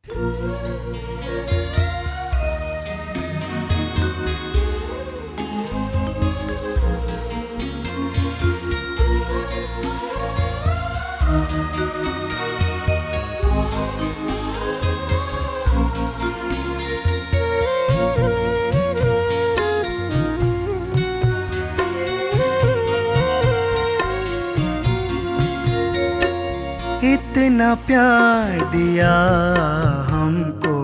इतना प्यार दिया हमको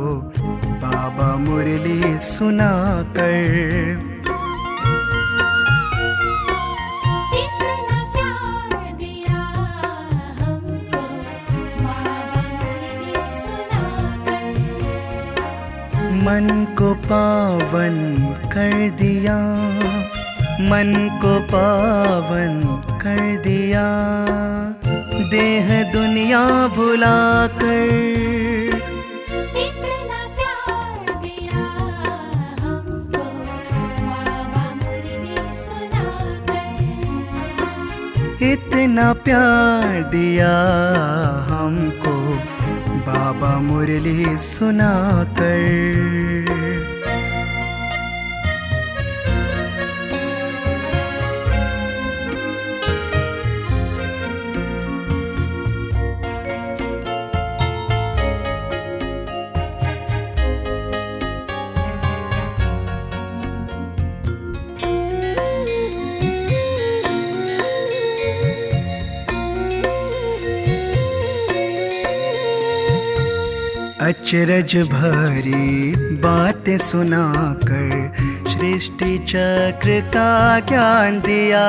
बाबा मुरली सुनाकर, इतना प्यार दिया हमको बाबा मुरली सुनाकर, मन को पावन कर दिया, मन को पावन कर दिया, देह दुनिया भुलाकर। इतना प्यार दिया हमको बाबा मुरली सुनाकर, इतना प्यार दिया हमको बाबा मुरली सुनाकर। अचरज भरी बातें सुनाकर सृष्टि चक्र का ज्ञान दिया,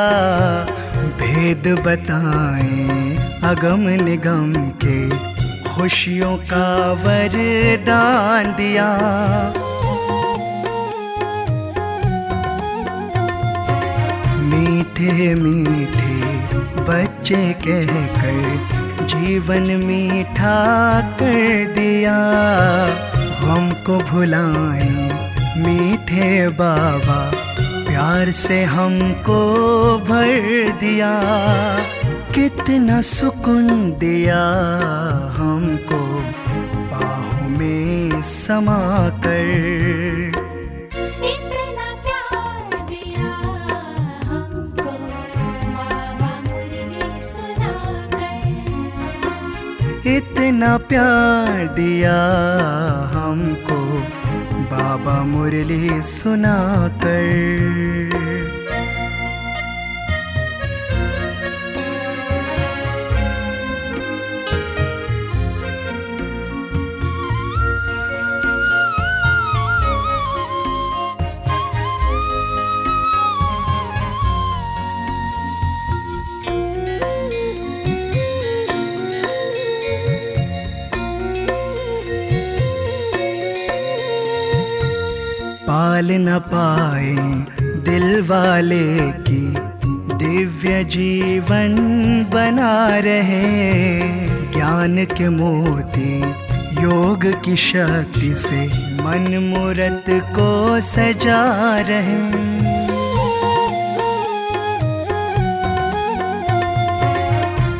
भेद बताएं अगम निगम के खुशियों का वरदान दिया। मीठे मीठे बच्चे कहकर जीवन मीठा कर दिया, हमको भुलाएं मीठे बाबा प्यार से हमको भर दिया। कितना सुकून दिया हमको बाहों में समा कर। इतना प्यार दिया हमको बाबा मुरली सुनाकर, इतना प्यार दिया हमको बाबा मुरली सुनाकर। पाल न पाए दिल वाले की दिव्य जीवन बना रहे, ज्ञान के मोती योग की शक्ति से मन मूरत को सजा रहे।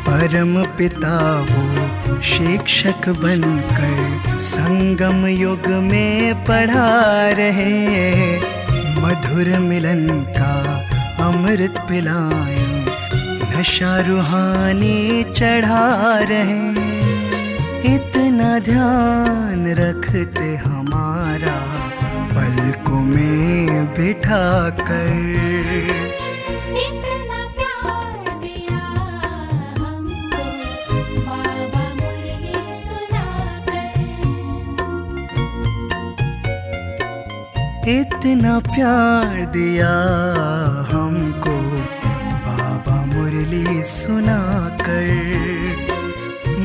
परम पिता वो शिक्षक बनकर संगम युग में पढ़ा रहे, मधुर मिलन का अमृत पिलाए नशा रूहानी चढ़ा रहे। इतना ध्यान रखते हमारा पलकों में बिठा कर। इतना प्यार दिया हमको बाबा मुरली सुनाकर, इतना प्यार दिया हमको बाबा मुरली सुनाकर।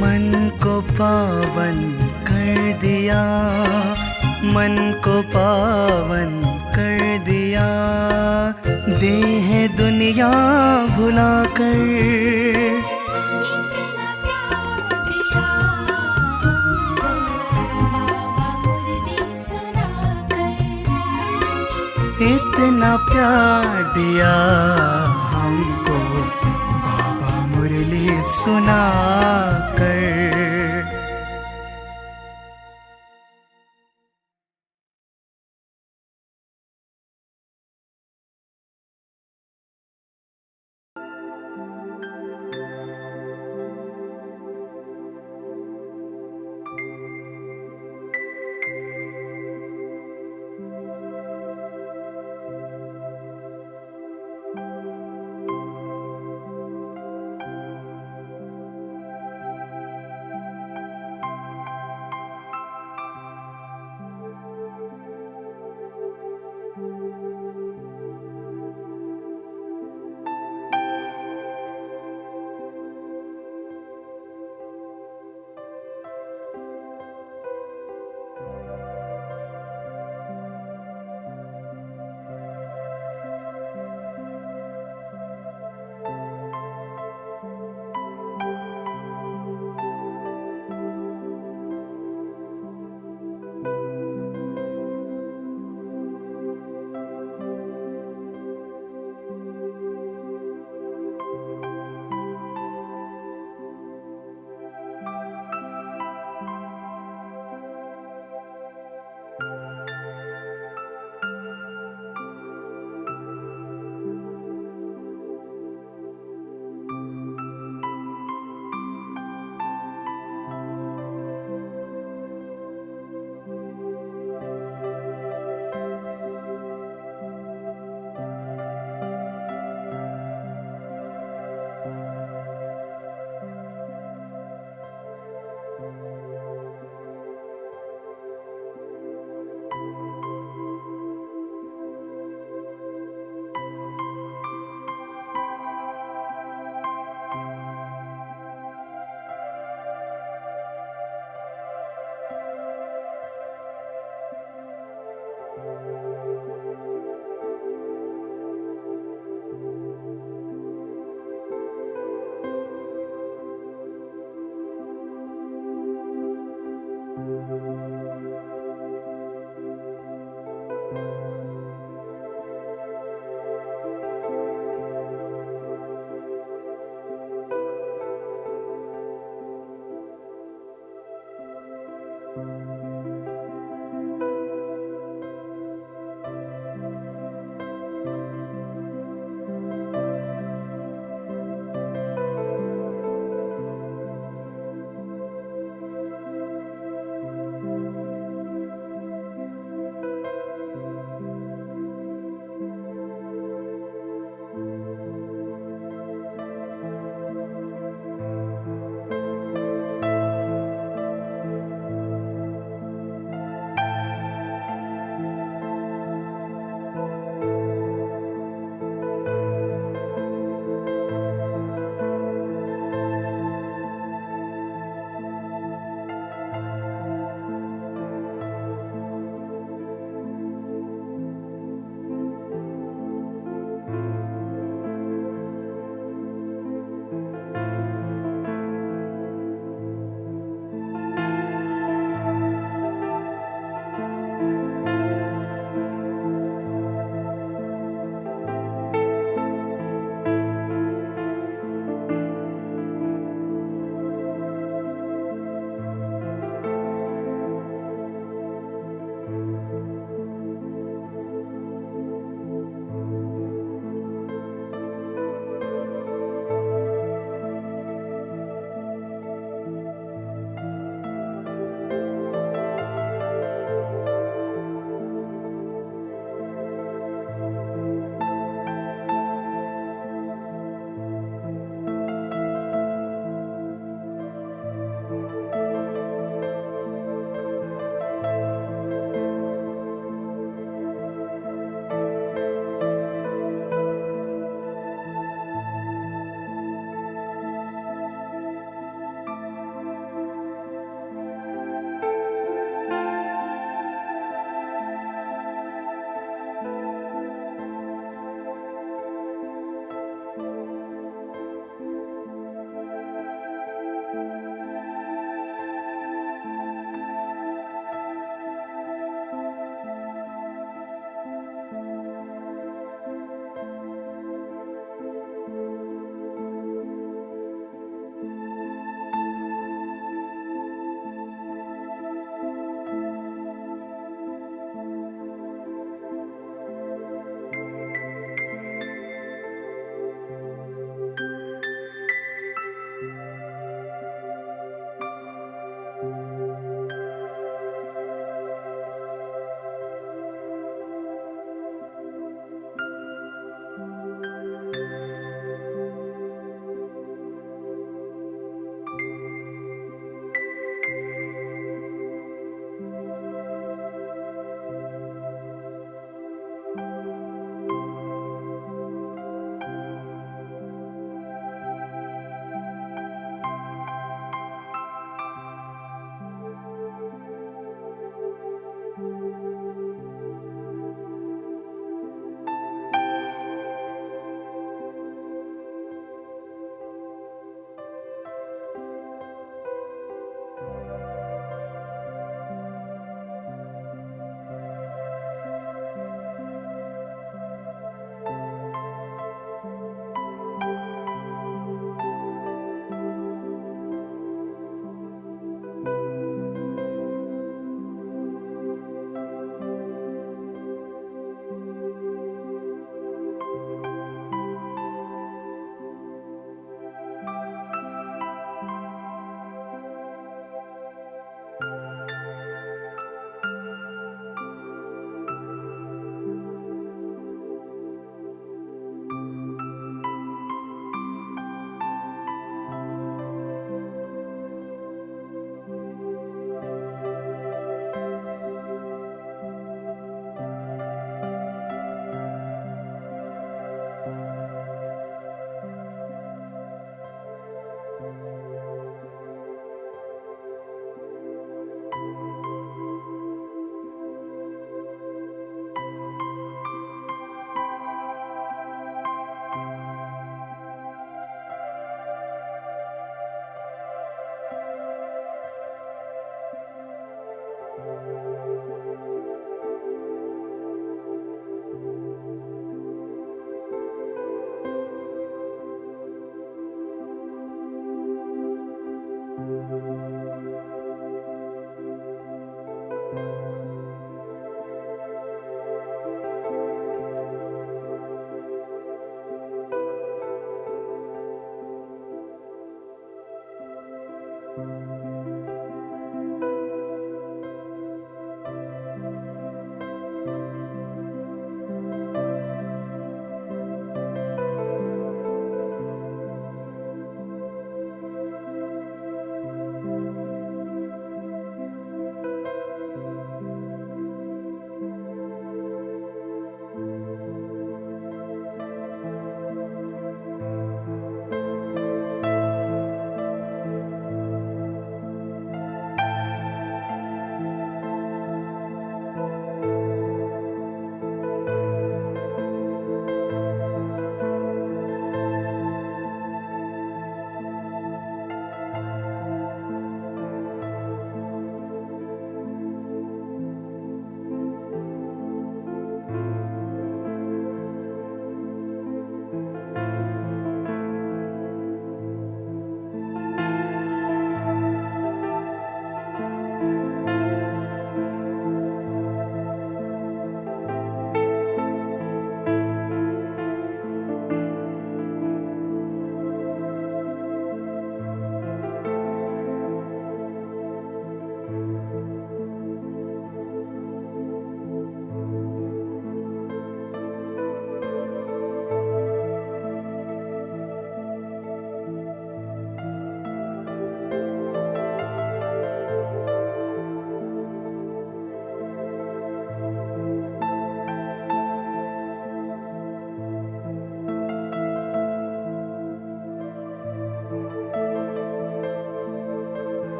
मन को पावन कर दिया, मन को पावन कर दिया, देह दुनिया भुलाकर। इतना प्यार दिया हमको बाबा मुरली सुनाकर, इतना प्यार दिया हमको बाबा मुरली सुनाकर।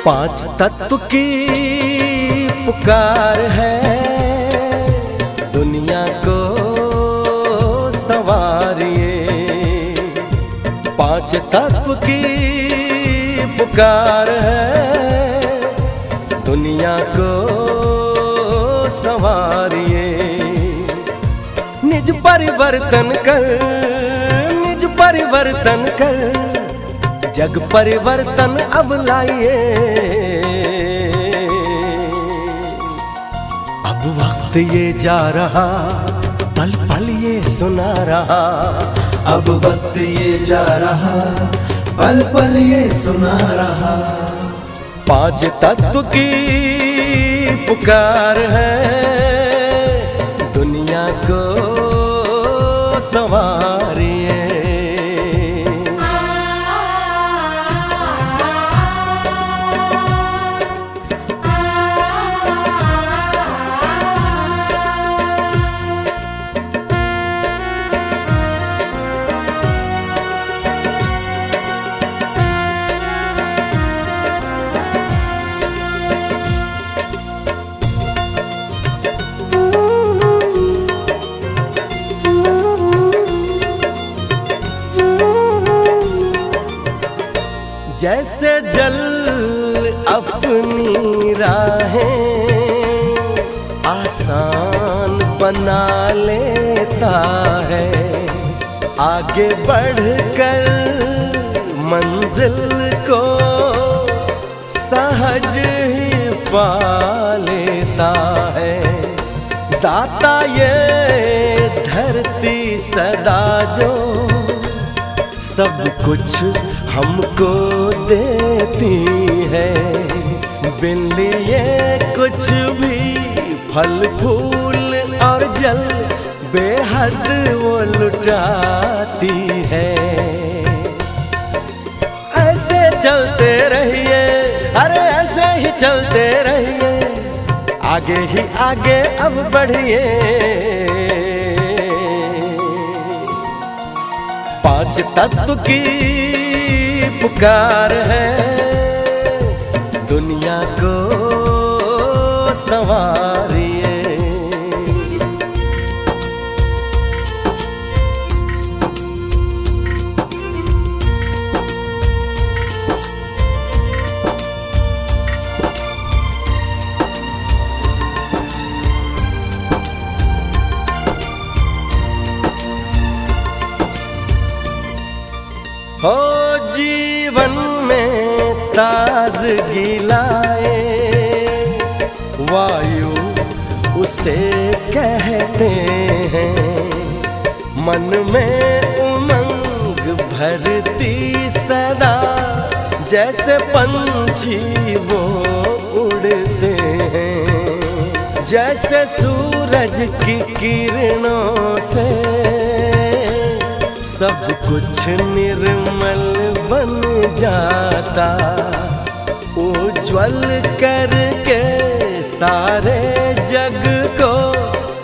पांच तत्व की पुकार है, दुनिया को संवारिए। पांच तत्व की पुकार है, दुनिया को संवारिए। निज परिवर्तन कर, निज परिवर्तन कर, जग परिवर्तन अब लाइए। अब वक्त ये जा रहा, पल पल ये सुना रहा। अब वक्त ये जा रहा, पल पल ये सुना रहा। पांच तत्व की पुकार है, दुनिया को संवारिए। जैसे जल अपनी राहें आसान बना लेता है, आगे बढ़कर मंजिल को सहज ही पा लेता है। दाता ये धरती सदा जो सब कुछ हमको देती है, बिन लिए कुछ भी फल फूल और जल बेहद वो लुटाती है। ऐसे चलते रहिए, अरे ऐसे ही चलते रहिए, आगे ही आगे अब बढ़िए। पांच तत्व की पुकार है, दुनिया को संवारिए। हो जीवन में ताजगी लाए, वायु उसे कहते हैं। मन में उमंग भरती सदा, जैसे पंछी वो उड़ते हैं। जैसे सूरज की किरणों से सब कुछ निर्मल बन जाता, उज्ज्वल करके सारे जग को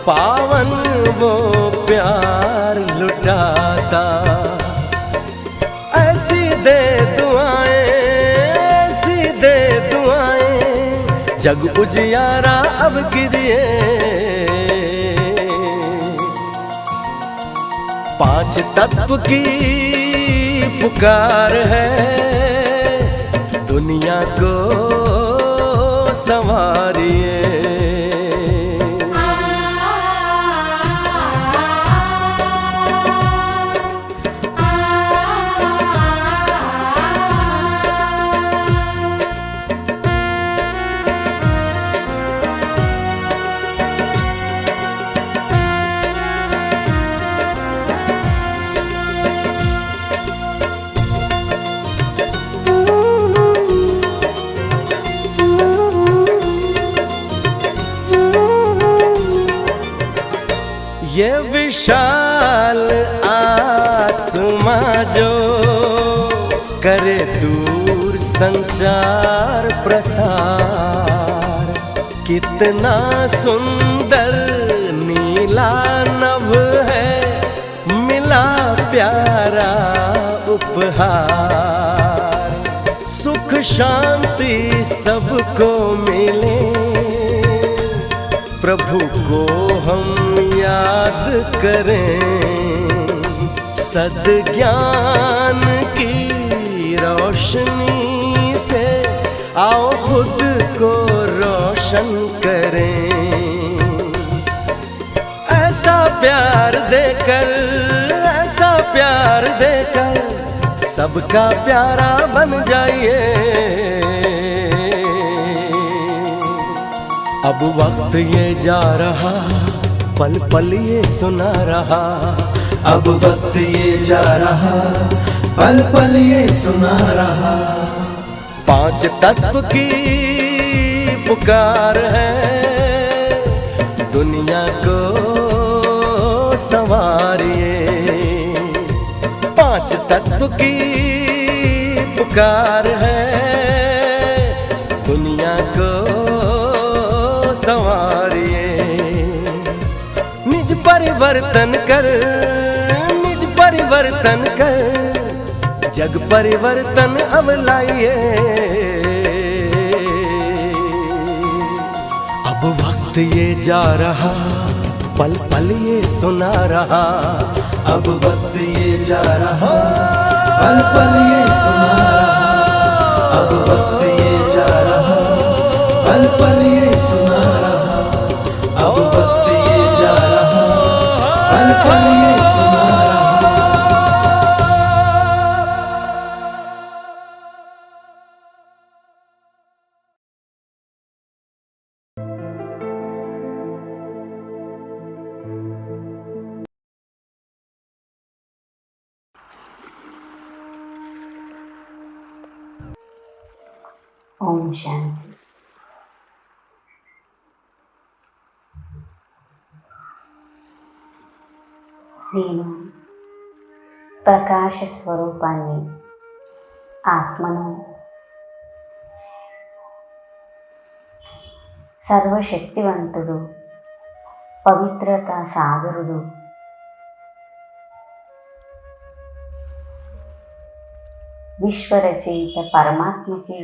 पावन वो प्यार लुटाता। ऐसी दे दुआएं, ऐसी दे दुआएं, जग उजियारा अब कीजिए। पांच तत्व की पुकार है, दुनिया को संवारिए। ये विशाल आसमां जो करे दूर संचार प्रसार, कितना सुंदर नीला नभ है, मिला प्यारा उपहार। सुख शांति सबको मिले, प्रभु को हम याद करें। सद्ज्ञान की रोशनी से आओ खुद को रोशन करें। ऐसा प्यार देकर, ऐसा प्यार देकर सबका प्यारा बन जाइए। अब वक्त ये जा रहा, पल पल ये सुना रहा। अब वक्त ये जा रहा, पल पल ये सुना रहा। पांच तत्व की पुकार है, दुनिया को संवारिए। पांच तत्व की पुकार है, दुनिया को संवारिए। निज परिवर्तन कर, निज परिवर्तन कर, जग परिवर्तन अब लाइए। अब वक्त ये जा रहा, पल पल ये सुना रहा। अब वक्त ये जा रहा, पल पल ये सुना रहा। अब वक्त ये जा रहा, पल पल ये सुना रहा। अब वक्त ये जा रहा, पल पल ये सुना रहा। ఓం శాంతి. నేను ప్రకాశ స్వరూపాన్ని, ఆత్మను, సర్వశక్తివంతుడు, పవిత్రత సాగరుడు, విశ్వరచయిత పరమాత్మకి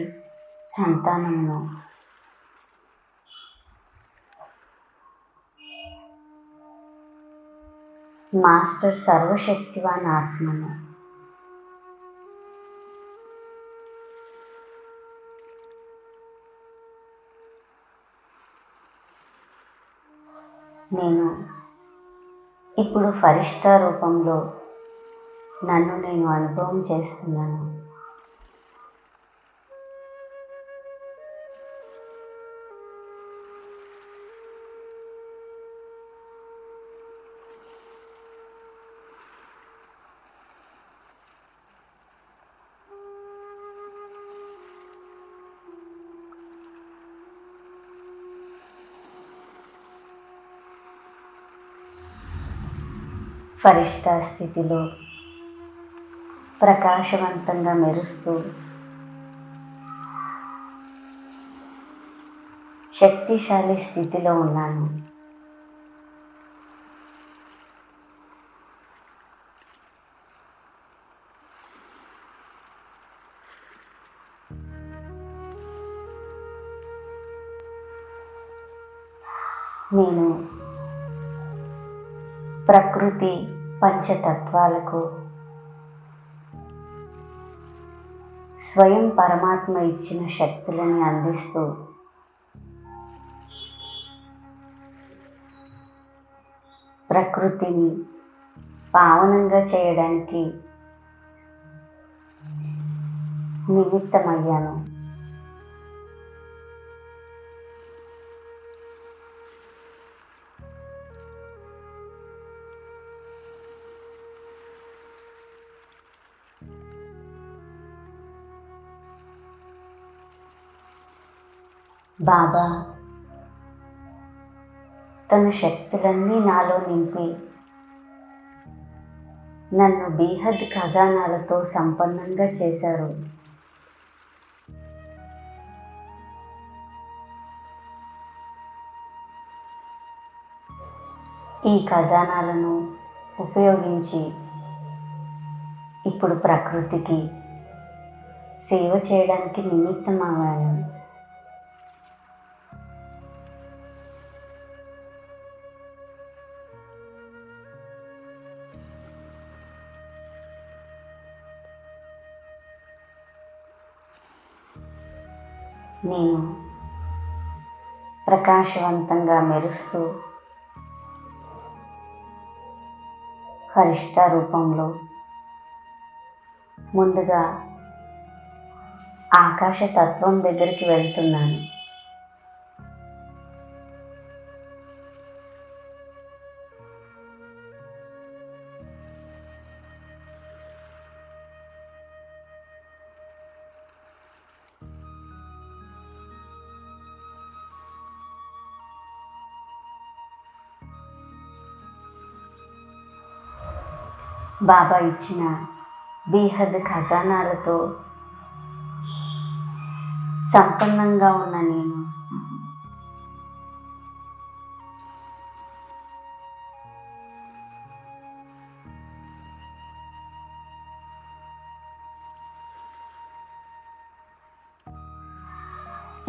సంతానమును. మాస్టర్ సర్వశక్తివాన్ ఆత్మను. నేను ఇప్పుడు ఫరిష్తా రూపంలో నన్ను నేను అనుభవం చేస్తున్నాను. ఫరిష్తా స్థితిలో ప్రకాశవంతంగా మెరుస్తూ శక్తిశాలి స్థితిలో ఉన్నాను. నేను ప్రకృతి పంచతత్వాలకు స్వయం పరమాత్మ ఇచ్చిన శక్తులని అందిస్తూ ప్రకృతిని పావనంగా చేయడానికి నిమిత్తమయ్యాను. బాబా తన శక్తులన్నీ నాలో నింపి నన్ను బీహద్ ఖజానాలతో సంపన్నంగా చేశారు. ఈ ఖజానాలను ఉపయోగించి ఇప్పుడు ప్రకృతికి సేవ చేయడానికి నిమిత్తమయ్యాను. నేను ప్రకాశవంతంగా మెరుస్తూ ఫరిష్ట రూపంలో ముందుగా ఆకాశ తత్వం దగ్గరికి వెళ్తున్నాను. బాబా ఇచ్చిన బేహద్ ఖజానాలతో సంపన్నంగా ఉన్న నేను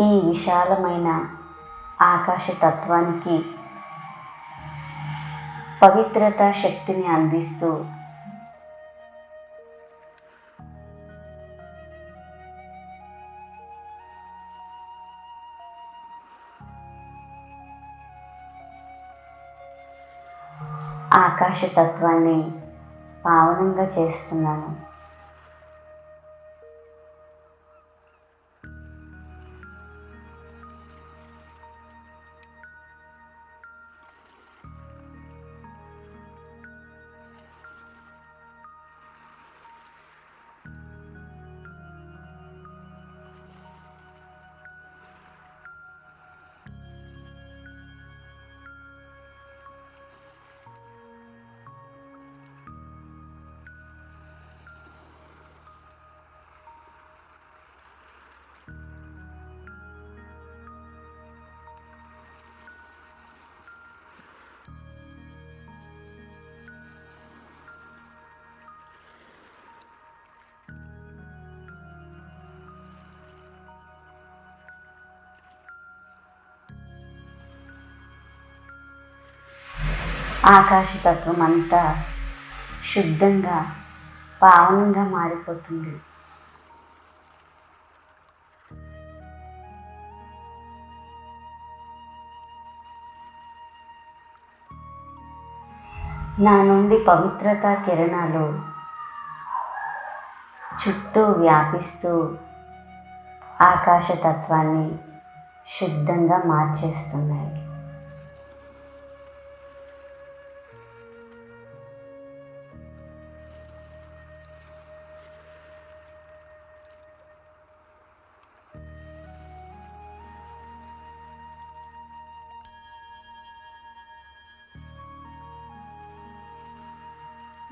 ఈ విశాలమైన ఆకాశ తత్వానికి పవిత్రత శక్తిని అందిస్తూ ఆకాశతత్వాన్ని పావనంగా చేస్తున్నాను. ఆకాశతత్వం అంతా శుద్ధంగా పావనంగా మారిపోతుంది. నా నుండి పవిత్రత కిరణాలు చుట్టూ వ్యాపిస్తూ ఆకాశతత్వాన్ని శుద్ధంగా మార్చేస్తున్నాయి.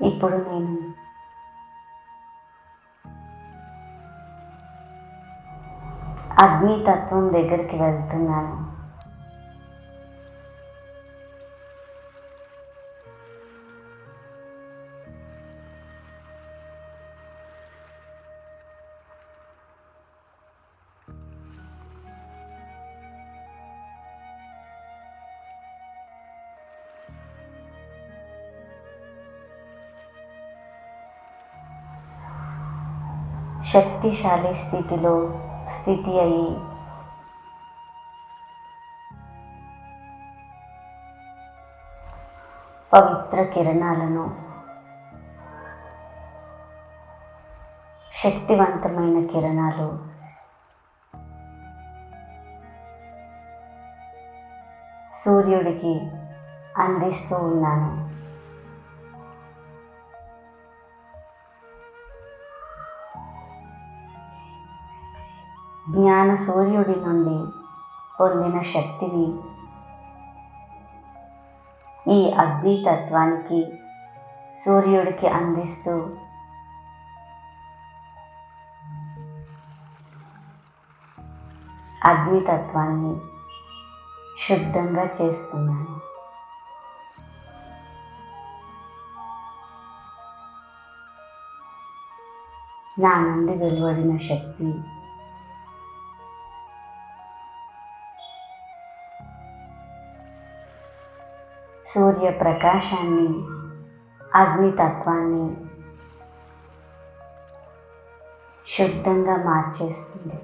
ఇప్పుడు నేను అగ్నితత్వం దగ్గరికి వెళ్తున్నాను. శక్తిశాలి స్థితిలో స్థితి అయి పవిత్ర కిరణాలను శక్తివంతమైన కిరణాలు సూర్యుడికి అందిస్తూ ఉన్నాను. జ్ఞాన సూర్యుడి నుండి పొందిన శక్తిని ఈ అగ్నితత్వానికి సూర్యుడికి అందిస్తూ అగ్నితత్వాన్ని శుద్ధంగా చేస్తున్నాను. నా నుండి వెలువడిన శక్తి సూర్యప్రకాశాన్ని, అగ్నితత్వాన్ని శుద్ధంగా మార్చేస్తుంది.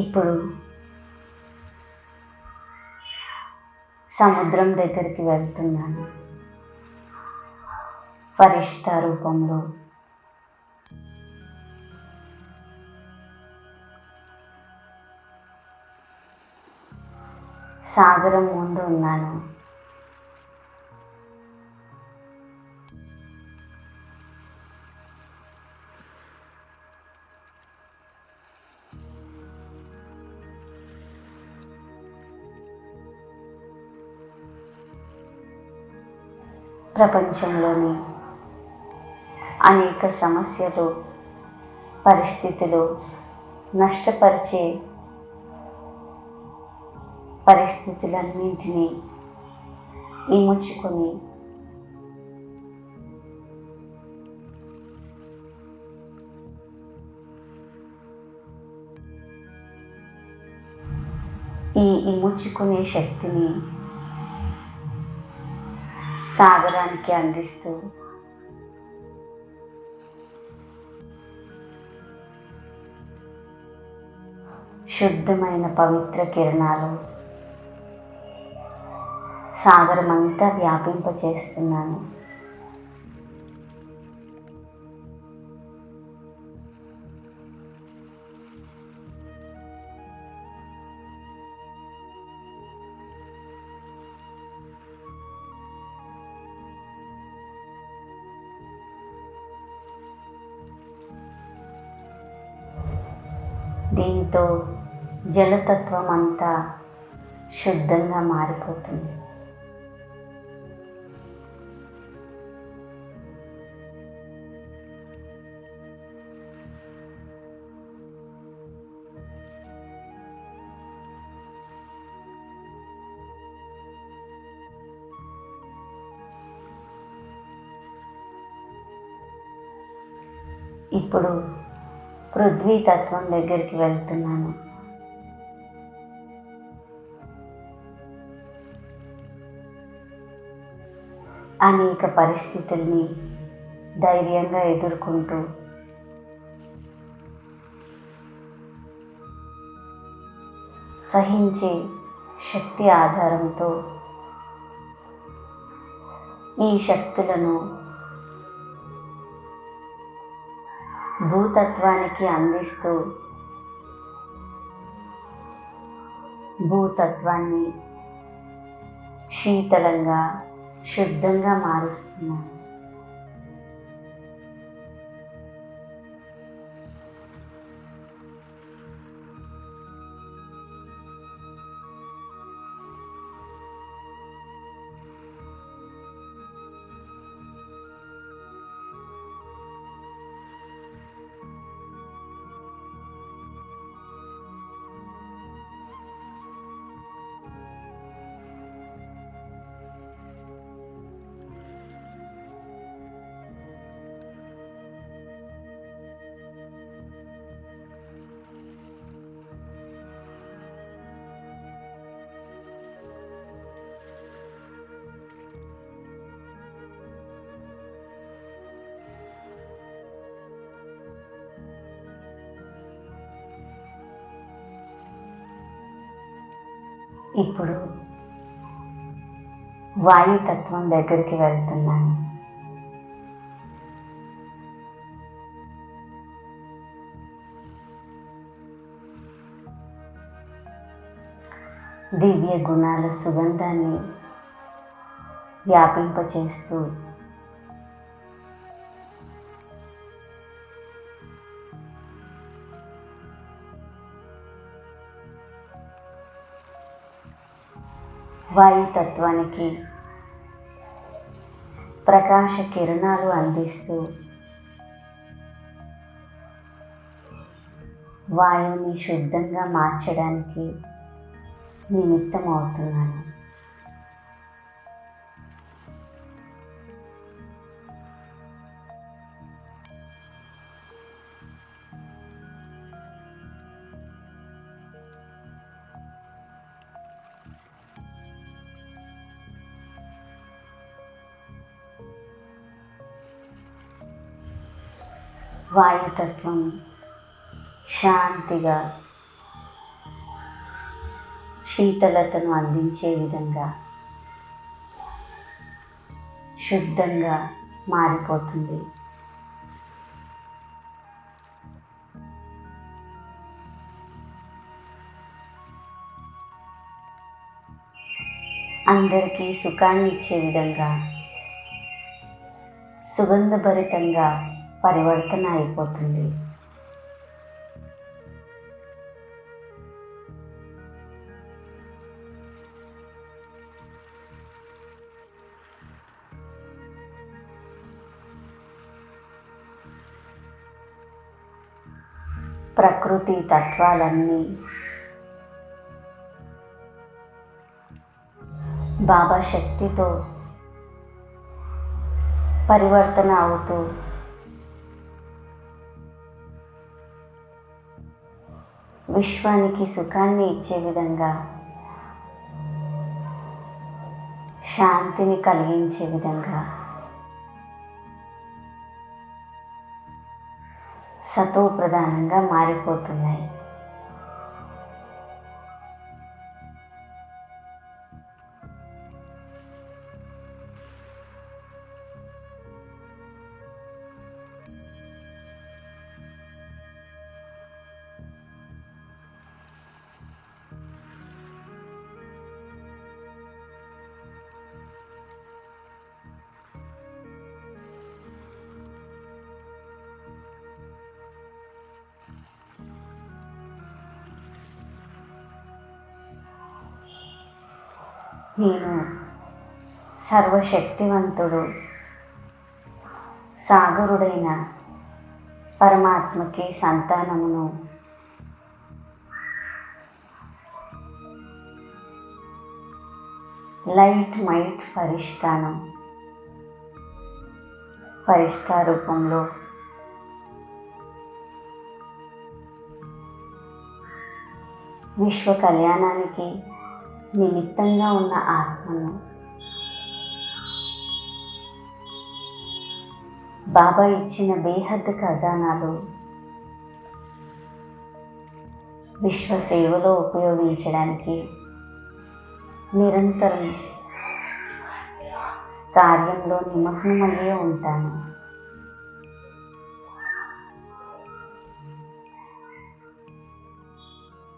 ఇప్పుడు సముద్రం దగ్గరికి వెళ్తున్నాను. ఫరిష్తా రూపంలో సాగరం ముందు ఉన్నాను. ప్రపంచంలోని అనేక సమస్యలు, పరిస్థితులు, నష్టపరిచే పరిస్థితులన్నింటినీ ఇముడ్చుకొని ఈ ఇముడ్చుకునే శక్తిని సాగరానికి అందిస్తూ శుద్ధమైన పవిత్ర కిరణాలు సాగరమంతా వ్యాపింపచేస్తున్నాను. దీంతో జలతత్వం అంతా శుద్ధంగా మారిపోతుంది. ఇప్పుడు పృథ్వీ తత్వం దగ్గరికి వెళ్తున్నాను. అనేక పరిస్థితుల్ని ధైర్యంగా ఎదుర్కొంటూ సహించే శక్తి ఆధారంతో ఈ శక్తులను భూతత్వానికి అందిస్తూ భూతత్వాన్ని శీతలంగా, శుద్ధంగా మారుస్తున్నాను. ఇప్పుడు వాయుతత్వం దగ్గరికి వెళ్తున్నాను. దివ్య గుణాల సుగంధాన్ని వ్యాపింపచేస్తూ వాయుతత్వానికి ప్రకాశ కిరణాలు అందిస్తూ వాయువుని శుద్ధంగా మార్చడానికి నిమిత్తం అవుతున్నాను. వాయుతత్వం శాంతిగా శీతలతను అందించే విధంగా శుద్ధంగా మారిపోతుంది. అందరికీ సుఖాన్ని ఇచ్చే విధంగా సుగంధభరితంగా పరివర్తన అయిపోతుంది. ప్రకృతి తత్వాలన్నీ బాబా శక్తితో పరివర్తన అవుతూ విశ్వానికి సుఖాన్ని ఇచ్చే విధంగా శాంతిని కలిగించే విధంగా సతో ప్రధానంగా మారిపోతున్నాయి. నేను సర్వశక్తివంతుడు సాగరుడైన పరమాత్మకి సంతానమును. Light might ఫరిష్తాను. ఫరిష్తా రూపంలో విశ్వ కళ్యాణానికి నిమిత్తంగా ఉన్న ఆత్మను బాబా ఇచ్చిన బేహద్ ఖజానాలు విశ్వ సేవలో ఉపయోగించడానికి నిరంతరం కార్యంలో నిమగ్నమయ్యే ఉంటాను.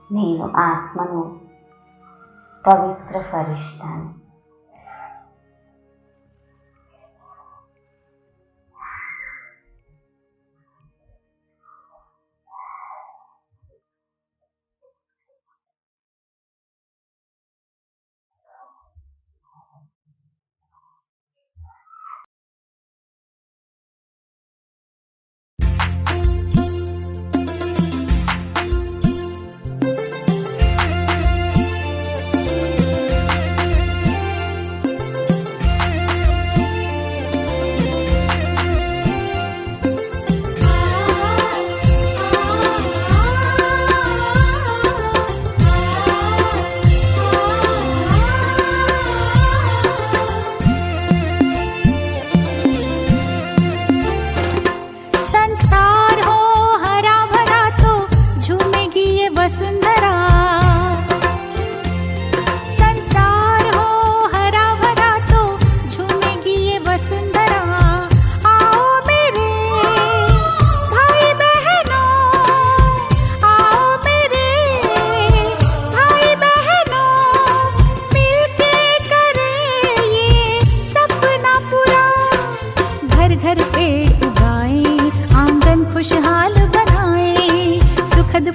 నేను ఆత్మను పవిత్ర ఫరిష్తాను.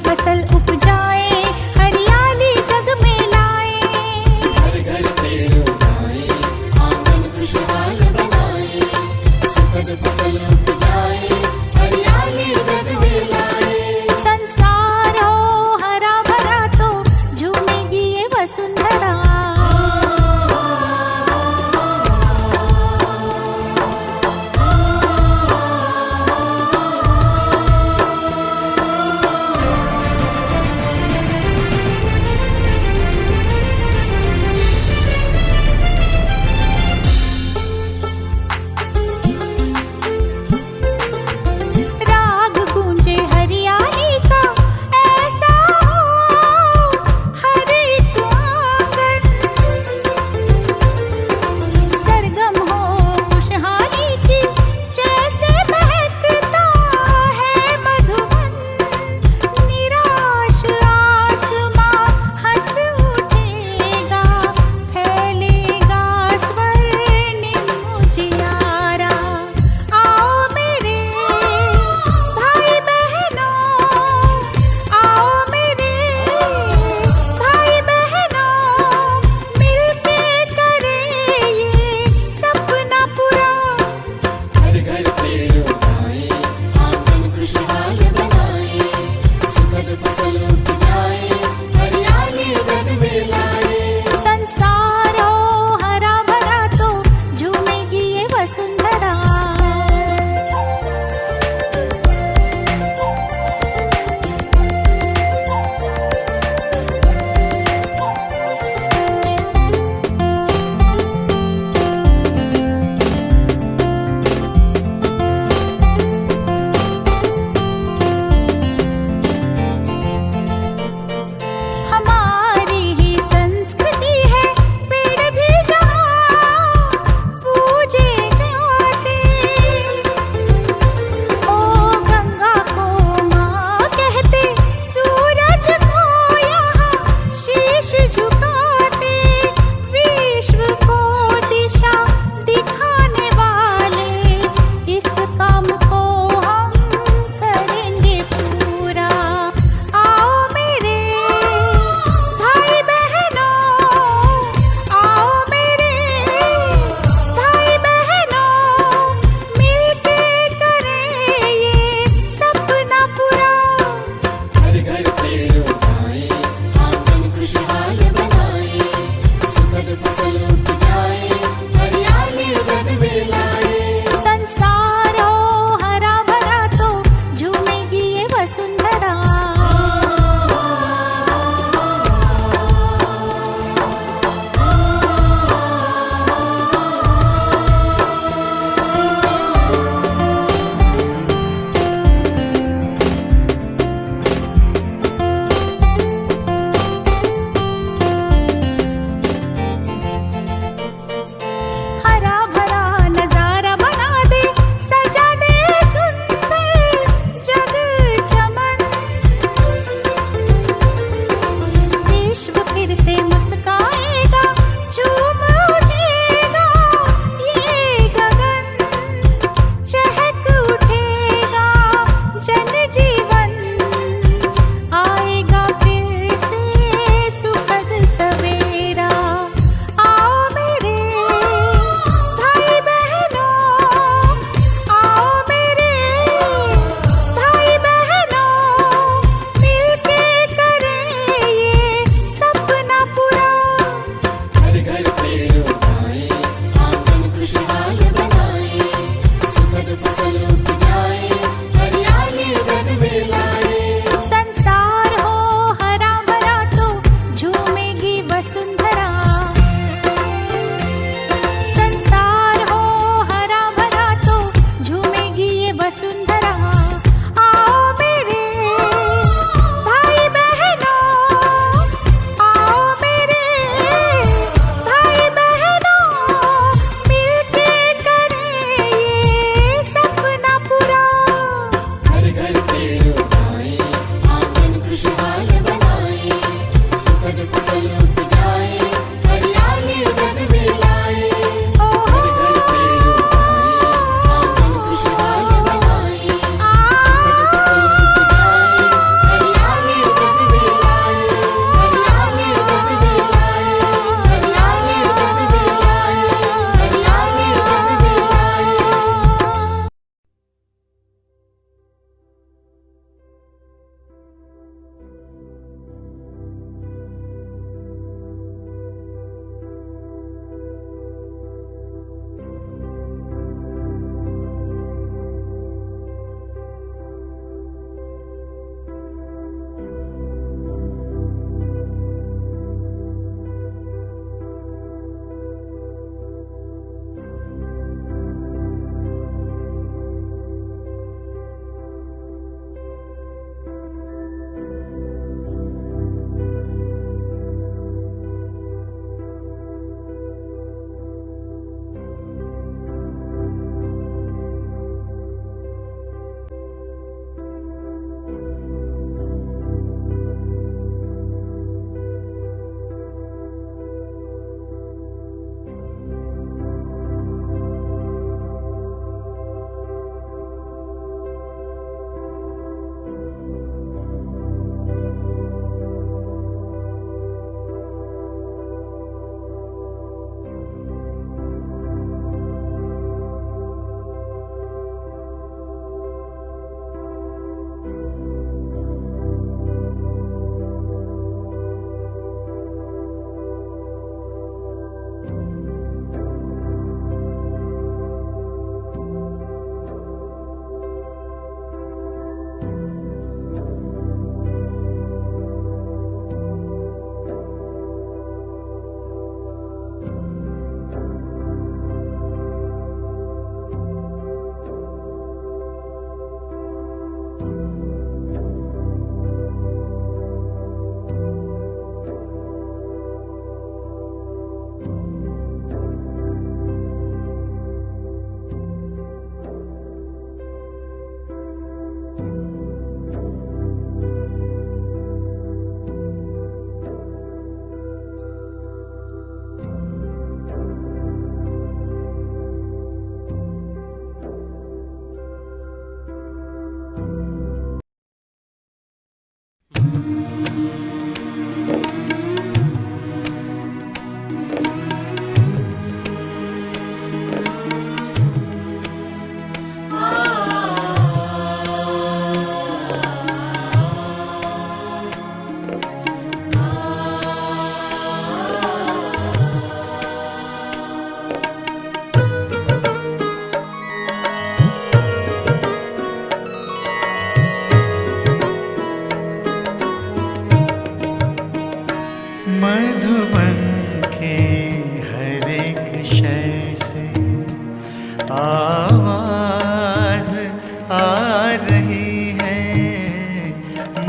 फसल उपजाए, हरियाली जग में लाए। घर घर पेड़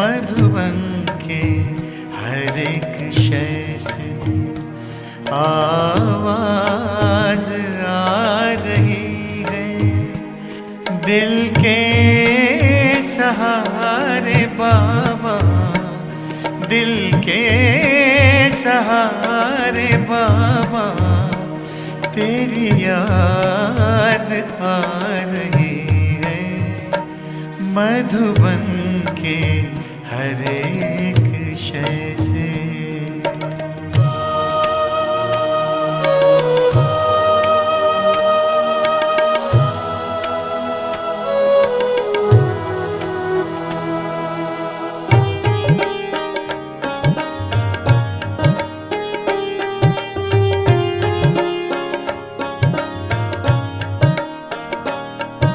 मधुबन के हर एक शय से आवाज आ रही है। दिल के सहारे बाबा, दिल के सहारे बाबा, तेरी याद आ रही है। मधुबन के हर एक शय से।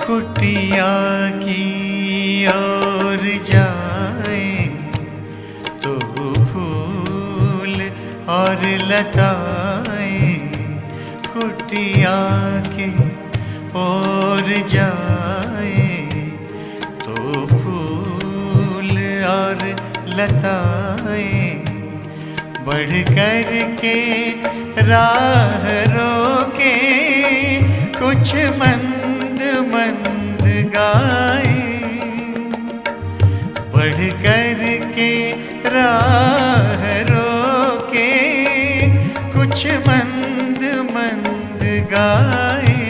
कुटिया की ओर जाए तो फूल और लताएं, कुटिया की ओर जाए तो फूल और लताएं, बढ़ कर के राह रोके कुछ मंद मंद गाए, बढ़ कर के राह रोके कुछ मंद मंद गाए।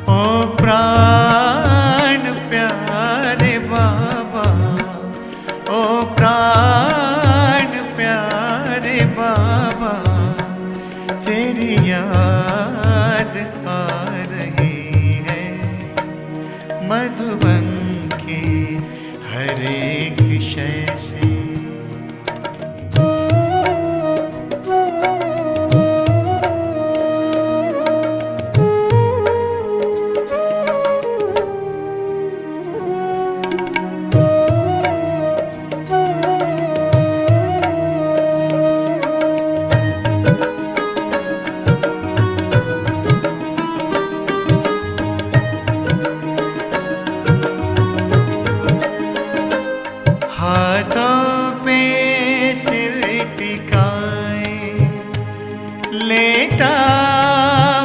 ओ प्राण प्यारे बाबा, ओ प्राण प्यारे बाबा, तेरी याद आ रही है। मधुबन के हर एक शय से। हाथों पे सिर टिकाए लेटा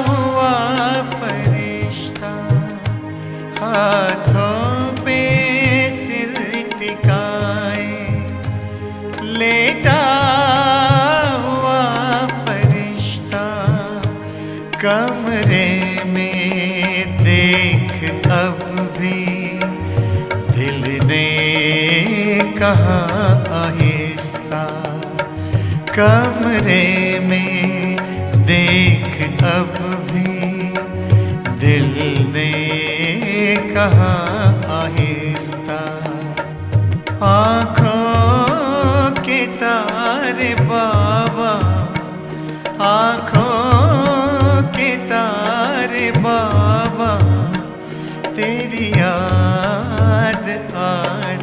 हुआ फरिश्ता, हाथों पे सिर टिकाए लेटा हुआ फरिश्ता, कमरे में देख अब भी दिल ने कहा आहिस्ता, कमरे में देख अब भी दिल ने कहा आहिस्ता। आँखों के तारे बाबा, आँखों के तारे बाबा, तेरी याद आ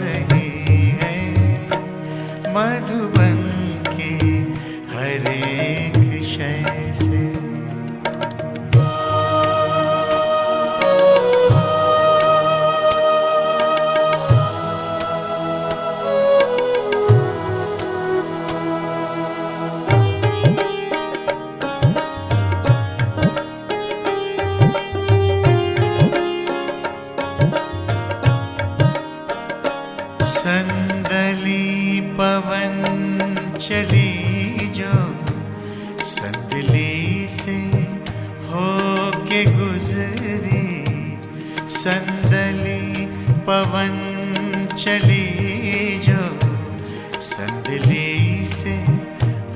रही है। मधुबन के हर एक शय से। संदली पवन चली जो संदली से होके गुजरी, संदली पवन चली जो संदली से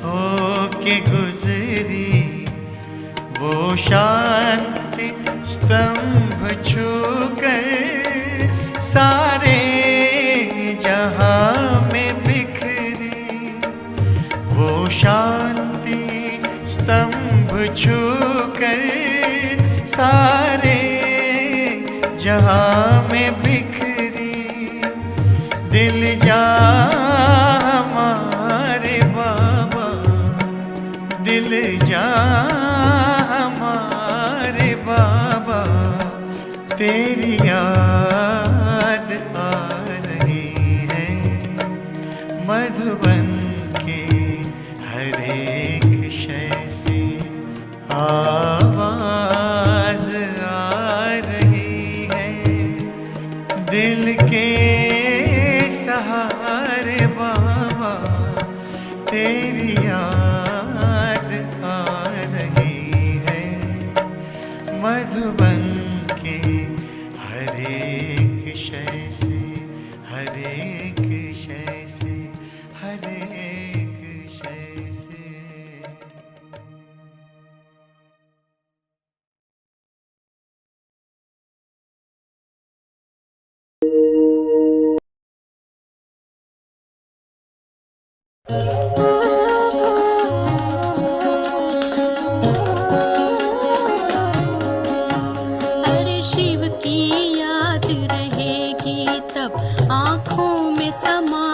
होके गुजरी, वो शांति स्तंभ छूकर सारे जहां में बिखरी, वो शांति स्तंभ छूकर सारे जहां में बिखरी। दिल जा हमारे बाबा, दिल जा हमारे बाबा, तेरी याद आ रही के सहारे बाबा तेरी याद आ रही है। मधुबन के हर एक शय से, हर एक शय से, हर एक शय से। अरे शिव की याद रहेगी तब आँखों में समा